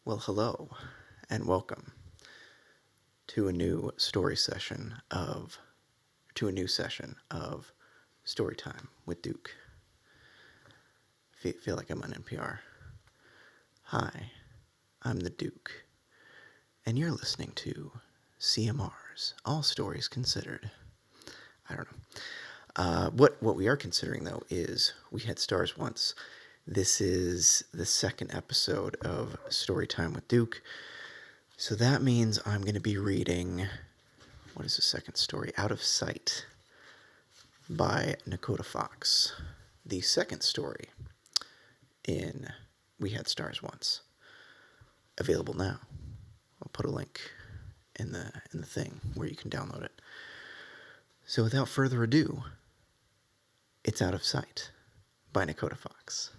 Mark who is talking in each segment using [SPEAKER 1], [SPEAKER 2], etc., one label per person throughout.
[SPEAKER 1] Well, hello, and welcome to a new session of Storytime with Duke. Feel like I'm on NPR. Hi, I'm the Duke, and you're listening to CMR's All Stories Considered. I don't know. What we are considering though is We Had Stars Once. This is the second episode of Storytime with Duke. So that means I'm going to be reading, what is the second story? Out of Sight by Nikoda Fox. The second story in We Had Stars Once. Available now. I'll put a link in the thing where you can download it. So without further ado, it's Out of Sight by Nikoda Fox.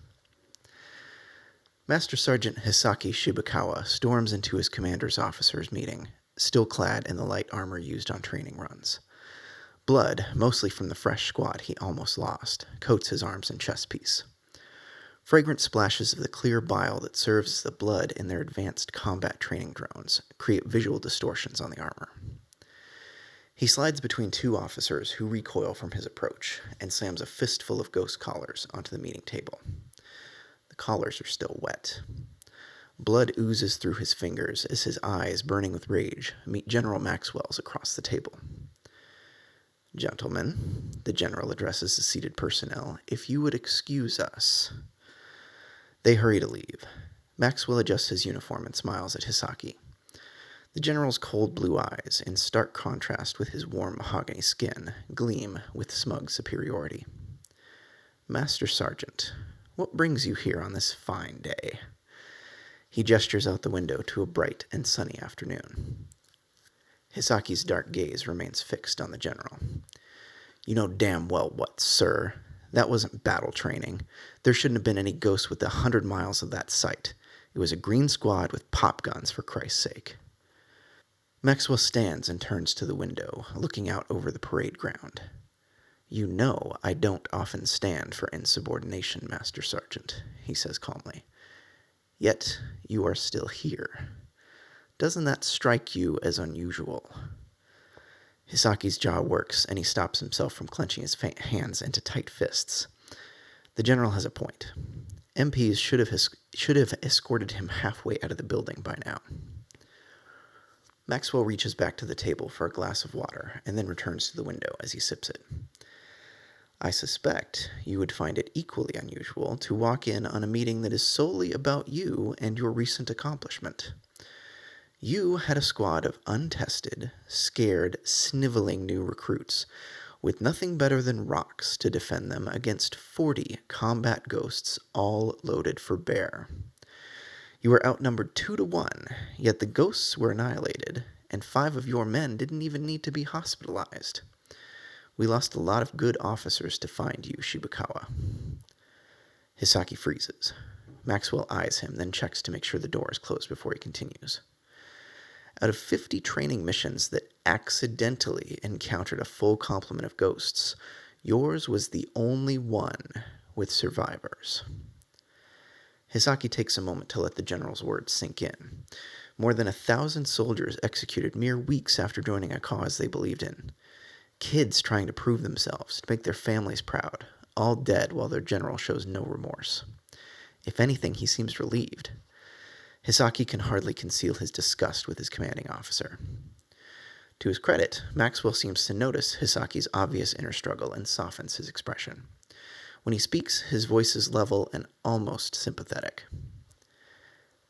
[SPEAKER 1] Master Sergeant Hisaki Shibukawa storms into his commander's officers' meeting, still clad in the light armor used on training runs. Blood, mostly from the fresh squad he almost lost, coats his arms and chest piece. Fragrant splashes of the clear bile that serves as the blood in their advanced combat training drones create visual distortions on the armor. He slides between two officers who recoil from his approach and slams a fistful of ghost collars onto the meeting table. The collars are still wet. Blood oozes through his fingers as his eyes, burning with rage, meet General Maxwell's across the table. "Gentlemen," the general addresses the seated personnel, "if you would excuse us." They hurry to leave. Maxwell adjusts his uniform and smiles at Hisaki. The general's cold blue eyes, in stark contrast with his warm mahogany skin, gleam with smug superiority. "Master Sergeant, what brings you here on this fine day?" He gestures out the window to a bright and sunny afternoon. Hisaki's dark gaze remains fixed on the general. "You know damn well what, sir. That wasn't battle training. There shouldn't have been any ghosts within 100 miles of that site. It was a green squad with pop guns, for Christ's sake." Maxwell stands and turns to the window, looking out over the parade ground. "You know I don't often stand for insubordination, Master Sergeant," he says calmly. "Yet you are still here. Doesn't that strike you as unusual?" Hisaki's jaw works, and he stops himself from clenching his hands into tight fists. The general has a point. MPs should have escorted him halfway out of the building by now. Maxwell reaches back to the table for a glass of water, and then returns to the window as he sips it. "I suspect you would find it equally unusual to walk in on a meeting that is solely about you and your recent accomplishment. You had a squad of untested, scared, sniveling new recruits, with nothing better than rocks to defend them against 40 combat ghosts all loaded for bear. You were outnumbered 2-1, yet the ghosts were annihilated, and 5 of your men didn't even need to be hospitalized. We lost a lot of good officers to find you, Shibukawa." Hisaki freezes. Maxwell eyes him, then checks to make sure the door is closed before he continues. "Out of 50 training missions that accidentally encountered a full complement of ghosts, yours was the only one with survivors." Hisaki takes a moment to let the general's words sink in. More than 1,000 soldiers executed mere weeks after joining a cause they believed in. Kids trying to prove themselves, to make their families proud, all dead while their general shows no remorse. If anything, he seems relieved. Hisaki can hardly conceal his disgust with his commanding officer. To his credit, Maxwell seems to notice Hisaki's obvious inner struggle and softens his expression. When he speaks, his voice is level and almost sympathetic.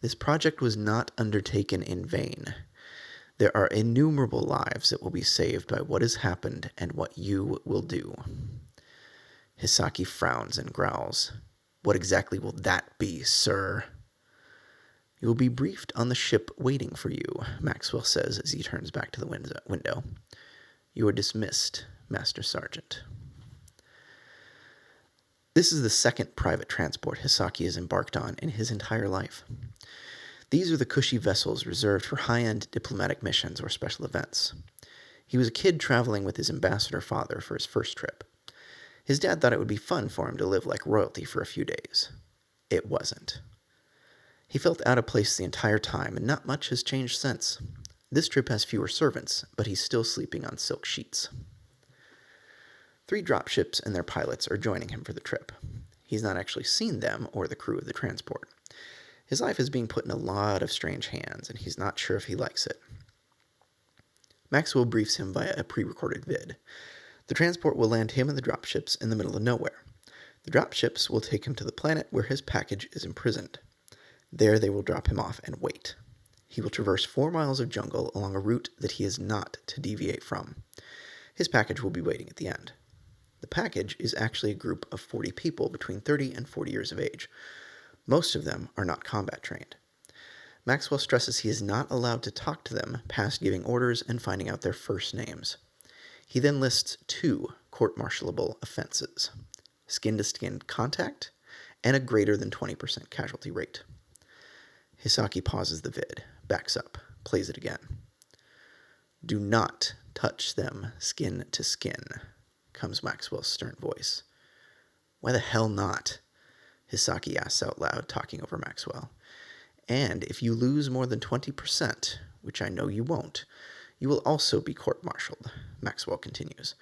[SPEAKER 1] "This project was not undertaken in vain. There are innumerable lives that will be saved by what has happened and what you will do." Hisaki frowns and growls. "What exactly will that be, sir?" "You will be briefed on the ship waiting for you," Maxwell says as he turns back to the window. "You are dismissed, Master Sergeant." This is the second private transport Hisaki has embarked on in his entire life. These are the cushy vessels reserved for high-end diplomatic missions or special events. He was a kid traveling with his ambassador father for his first trip. His dad thought it would be fun for him to live like royalty for a few days. It wasn't. He felt out of place the entire time, and not much has changed since. This trip has fewer servants, but he's still sleeping on silk sheets. 3 dropships and their pilots are joining him for the trip. He's not actually seen them or the crew of the transport. His life is being put in a lot of strange hands, and he's not sure if he likes it. Maxwell briefs him via a pre-recorded vid. The transport will land him and the dropships in the middle of nowhere. The dropships will take him to the planet where his package is imprisoned. There they will drop him off and wait. He will traverse 4 miles of jungle along a route that he is not to deviate from. His package will be waiting at the end. The package is actually a group of 40 people between 30 and 40 years of age. Most of them are not combat trained. Maxwell stresses he is not allowed to talk to them past giving orders and finding out their first names. He then lists 2 court-martialable offenses: skin-to-skin contact and a greater than 20% casualty rate. Hisaki pauses the vid, backs up, plays it again. "Do not touch them skin to skin," comes Maxwell's stern voice. "Why the hell not?" Hisaki asks out loud, talking over Maxwell. "And if you lose more than 20%, which I know you won't, you will also be court-martialed," Maxwell continues.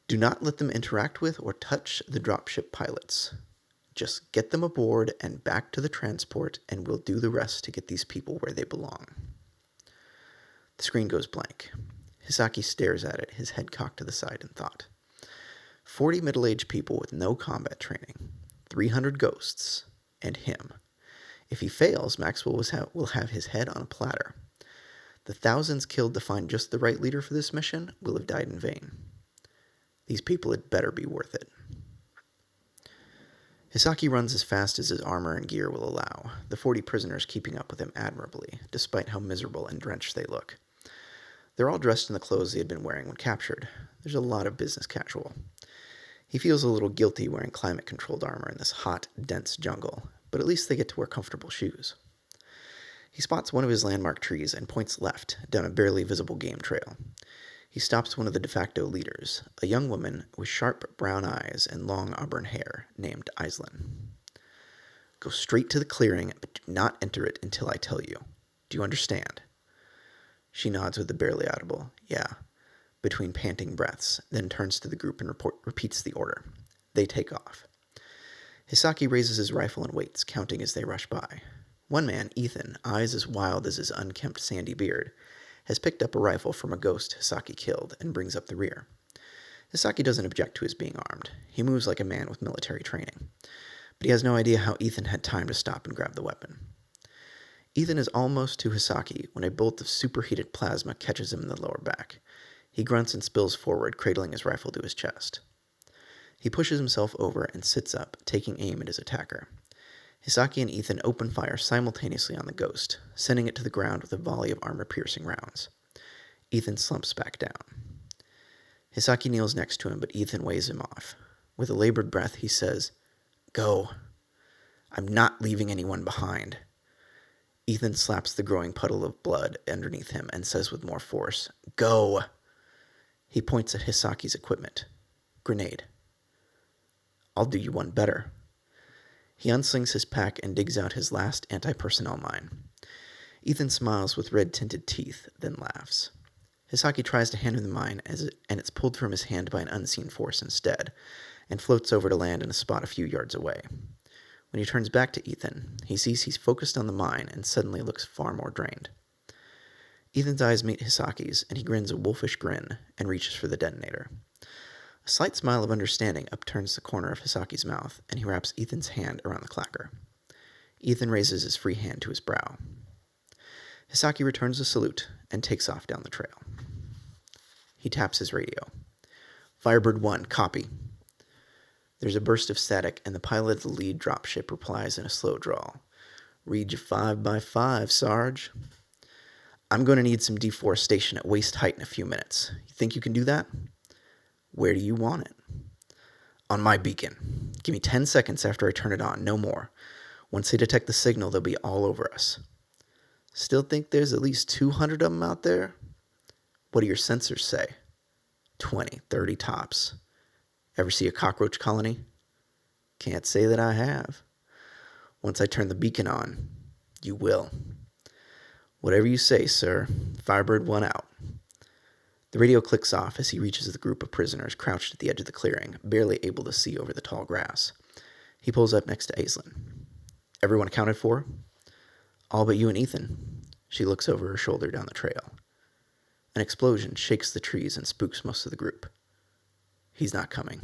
[SPEAKER 1] "Do not let them interact with or touch the dropship pilots. Just get them aboard and back to the transport, and we'll do the rest to get these people where they belong." The screen goes blank. Hisaki stares at it, his head cocked to the side in thought. 40 middle-aged people with no combat training, 300 ghosts, and him. If he fails, Maxwell will have his head on a platter. The thousands killed to find just the right leader for this mission will have died in vain. These people had better be worth it. Hisaki runs as fast as his armor and gear will allow, the 40 prisoners keeping up with him admirably, despite how miserable and drenched they look. They're all dressed in the clothes they had been wearing when captured. There's a lot of business casual. He feels a little guilty wearing climate-controlled armor in this hot, dense jungle, but at least they get to wear comfortable shoes. He spots one of his landmark trees and points left, down a barely visible game trail. He stops one of the de facto leaders, a young woman with sharp brown eyes and long auburn hair, named Aislinn. "Go straight to the clearing, but do not enter it until I tell you. Do you understand?" She nods with a barely audible, "Yeah," between panting breaths, then turns to the group and repeats the order. They take off. Hisaki raises his rifle and waits, counting as they rush by. One man, Ethan, eyes as wild as his unkempt sandy beard, has picked up a rifle from a ghost Hisaki killed and brings up the rear. Hisaki doesn't object to his being armed. He moves like a man with military training. But he has no idea how Ethan had time to stop and grab the weapon. Ethan is almost to Hisaki when a bolt of superheated plasma catches him in the lower back. He grunts and spills forward, cradling his rifle to his chest. He pushes himself over and sits up, taking aim at his attacker. Hisaki and Ethan open fire simultaneously on the ghost, sending it to the ground with a volley of armor-piercing rounds. Ethan slumps back down. Hisaki kneels next to him, but Ethan waves him off. With a labored breath, he says, "Go. I'm not leaving anyone behind." Ethan slaps the growing puddle of blood underneath him and says with more force, "Go." He points at Hisaki's equipment. "Grenade." "I'll do you one better." He unslings his pack and digs out his last anti-personnel mine. Ethan smiles with red-tinted teeth, then laughs. Hisaki tries to hand him the mine, and it's pulled from his hand by an unseen force instead, and floats over to land in a spot a few yards away. When he turns back to Ethan, he sees he's focused on the mine and suddenly looks far more drained. Ethan's eyes meet Hisaki's, and he grins a wolfish grin and reaches for the detonator. A slight smile of understanding upturns the corner of Hisaki's mouth, and he wraps Ethan's hand around the clacker. Ethan raises his free hand to his brow. Hisaki returns the salute and takes off down the trail. He taps his radio. "Firebird 1, copy." There's a burst of static, and the pilot of the lead dropship replies in a slow drawl. "Read you 5x5, Sarge." "I'm going to need some deforestation at waist height in a few minutes. You think you can do that?" "Where do you want it?" "On my beacon. Give me 10 seconds after I turn it on, no more. Once they detect the signal, they'll be all over us." "Still think there's at least 200 of them out there?" "What do your sensors say?" 20, 30 tops. Ever see a cockroach colony?" "Can't say that I have." "Once I turn the beacon on, You will. Whatever you say, sir. Firebird 1 out. The radio clicks off as he reaches the group of prisoners crouched at the edge of the clearing, barely able to see over the tall grass. He pulls up next to Aislinn. Everyone accounted for? All but you and Ethan. She looks over her shoulder down the trail. An explosion shakes the trees and spooks most of the group. He's not coming.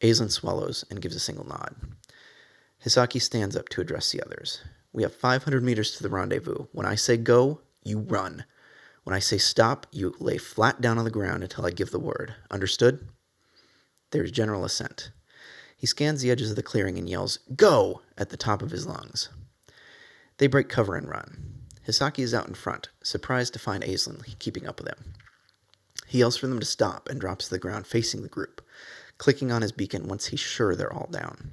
[SPEAKER 1] Aislinn swallows and gives a single nod. Hisaki stands up to address the others. We have 500 meters to the rendezvous. When I say go, you run. When I say stop, you lay flat down on the ground until I give the word. Understood? There's general assent. He scans the edges of the clearing and yells, "Go!" at the top of his lungs. They break cover and run. Hisaki is out in front, surprised to find Aislinn keeping up with him. He yells for them to stop and drops to the ground facing the group, clicking on his beacon once he's sure they're all down.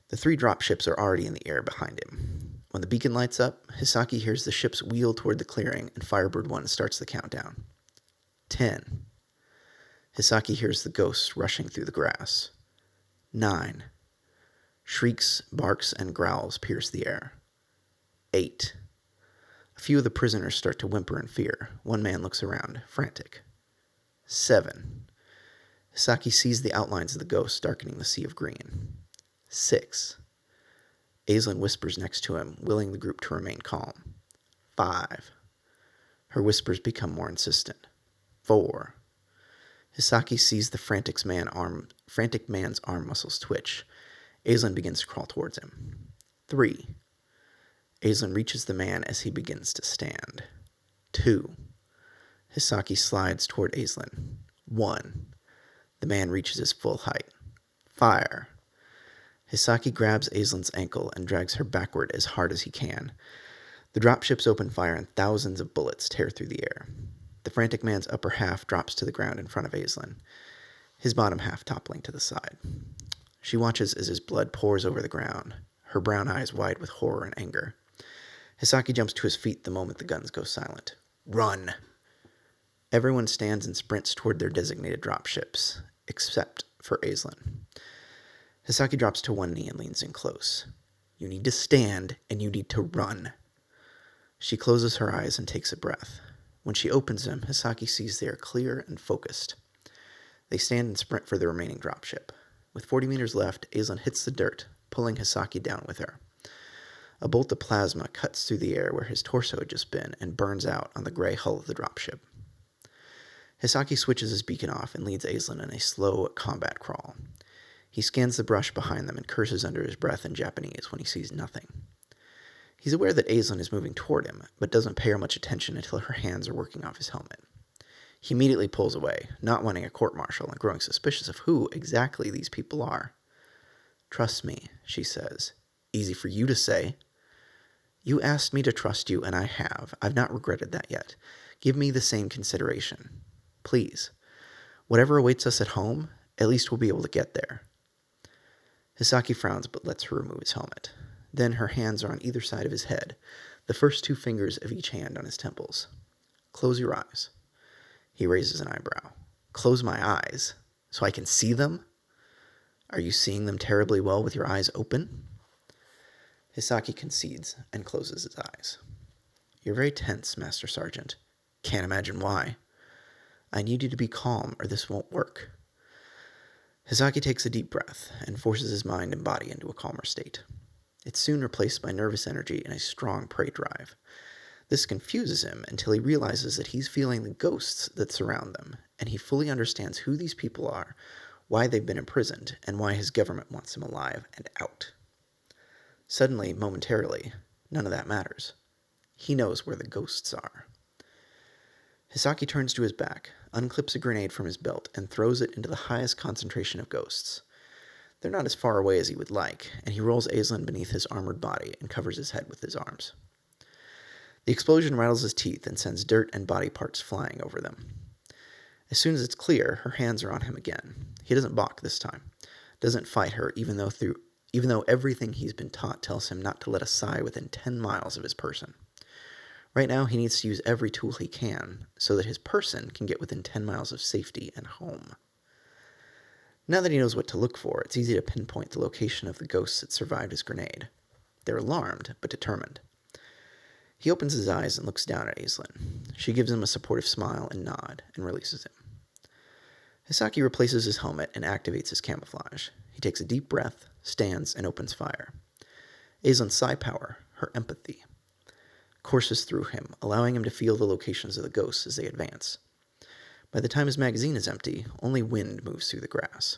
[SPEAKER 1] The 3 dropships are already in the air behind him. When the beacon lights up, Hisaki hears the ships wheel toward the clearing and Firebird 1 starts the countdown. 10. Hisaki hears the ghosts rushing through the grass. 9. Shrieks, barks, and growls pierce the air. 8. A few of the prisoners start to whimper in fear. One man looks around, frantic. 7. Hisaki sees the outlines of the ghosts darkening the sea of green. 6. Aislinn whispers next to him, willing the group to remain calm. 5. Her whispers become more insistent. 4. Hisaki sees the frantic man's arm muscles twitch. Aislinn begins to crawl towards him. 3. Aislinn reaches the man as he begins to stand. 2. Hisaki slides toward Aislinn. 1. The man reaches his full height. Fire. Hisaki grabs Aislinn's ankle and drags her backward as hard as he can. The dropships open fire and thousands of bullets tear through the air. The frantic man's upper half drops to the ground in front of Aislinn, his bottom half toppling to the side. She watches as his blood pours over the ground, her brown eyes wide with horror and anger. Hisaki jumps to his feet the moment the guns go silent. Run! Everyone stands and sprints toward their designated dropships, except for Aislinn. Hisaki drops to one knee and leans in close. You need to stand, and you need to run. She closes her eyes and takes a breath. When she opens them, Hisaki sees they are clear and focused. They stand and sprint for the remaining dropship. With 40 meters left, Aislinn hits the dirt, pulling Hisaki down with her. A bolt of plasma cuts through the air where his torso had just been and burns out on the gray hull of the dropship. Hisaki switches his beacon off and leads Aislinn in a slow combat crawl. He scans the brush behind them and curses under his breath in Japanese when he sees nothing. He's aware that Aislinn is moving toward him, but doesn't pay her much attention until her hands are working off his helmet. He immediately pulls away, not wanting a court-martial and growing suspicious of who exactly these people are. Trust me, she says. Easy for you to say. You asked me to trust you, and I have. I've not regretted that yet. Give me the same consideration. Please. Whatever awaits us at home, at least we'll be able to get there. Hisaki frowns but lets her remove his helmet. Then her hands are on either side of his head, the first 2 fingers of each hand on his temples. Close your eyes. He raises an eyebrow. Close my eyes? So I can see them? Are you seeing them terribly well with your eyes open? Hisaki concedes and closes his eyes. You're very tense, Master Sergeant. Can't imagine why. I need you to be calm or this won't work. Hisaki takes a deep breath and forces his mind and body into a calmer state. It's soon replaced by nervous energy and a strong prey drive. This confuses him until he realizes that he's feeling the ghosts that surround them, and he fully understands who these people are, why they've been imprisoned, and why his government wants them alive and out. Suddenly, momentarily, none of that matters. He knows where the ghosts are. Hisaki turns to his back, unclips a grenade from his belt, and throws it into the highest concentration of ghosts. They're not as far away as he would like, and he rolls Aislinn beneath his armored body and covers his head with his arms. The explosion rattles his teeth and sends dirt and body parts flying over them. As soon as it's clear, her hands are on him again. He doesn't balk this time, doesn't fight her, even though everything he's been taught tells him not to let a sigh within 10 miles of his person. Right now, he needs to use every tool he can so that his person can get within 10 miles of safety and home. Now that he knows what to look for, it's easy to pinpoint the location of the ghosts that survived his grenade. They're alarmed, but determined. He opens his eyes and looks down at Aislinn. She gives him a supportive smile and nod, and releases him. Hisaki replaces his helmet and activates his camouflage. He takes a deep breath, stands, and opens fire. Aislinn's psi power, her empathy, courses through him, allowing him to feel the locations of the ghosts as they advance. By the time his magazine is empty, only wind moves through the grass.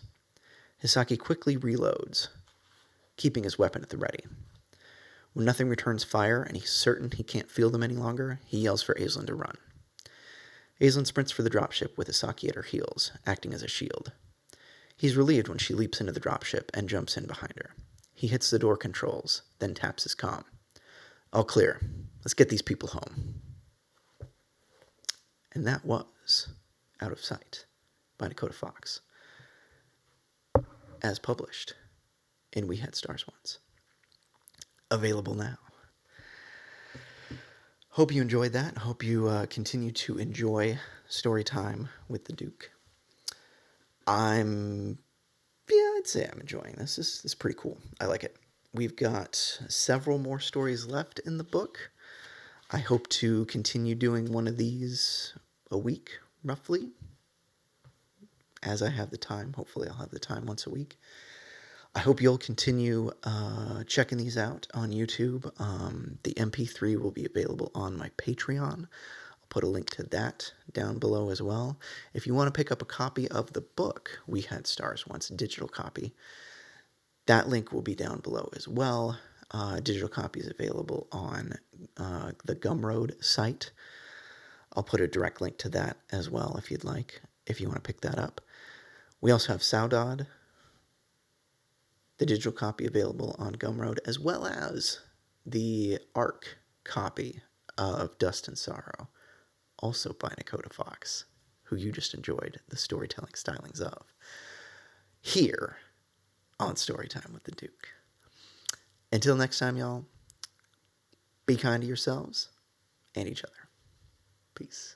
[SPEAKER 1] Hisaki quickly reloads, keeping his weapon at the ready. When nothing returns fire and he's certain he can't feel them any longer, he yells for Aislinn to run. Aislinn sprints for the dropship with Hisaki at her heels, acting as a shield. He's relieved when she leaps into the dropship and jumps in behind her. He hits the door controls, then taps his comm. All clear. Let's get these people home. And that was Out of Sight by Nikoda Fox, as published in We Had Stars Once. Available now. Hope you enjoyed that. Hope you continue to enjoy story time with the Duke. I'd say I'm enjoying this. This is pretty cool. I like it. We've got several more stories left in the book. I hope to continue doing one of these a week, roughly, as I have the time. Hopefully I'll have the time once a week. I hope you'll continue checking these out on YouTube. The MP3 will be available on my Patreon. I'll put a link to that down below as well. If you want to pick up a copy of the book, We Had Stars Once, digital copy, that link will be down below as well. Digital copy is available on the Gumroad site. I'll put a direct link to that as well if you'd like, if you want to pick that up. We also have Saudade, the digital copy available on Gumroad, as well as the ARC copy of Dust and Sorrow, also by Nikoda Fox, who you just enjoyed the storytelling stylings of, here on Storytime with the Duke. Until next time, y'all, be kind to yourselves and each other. Peace.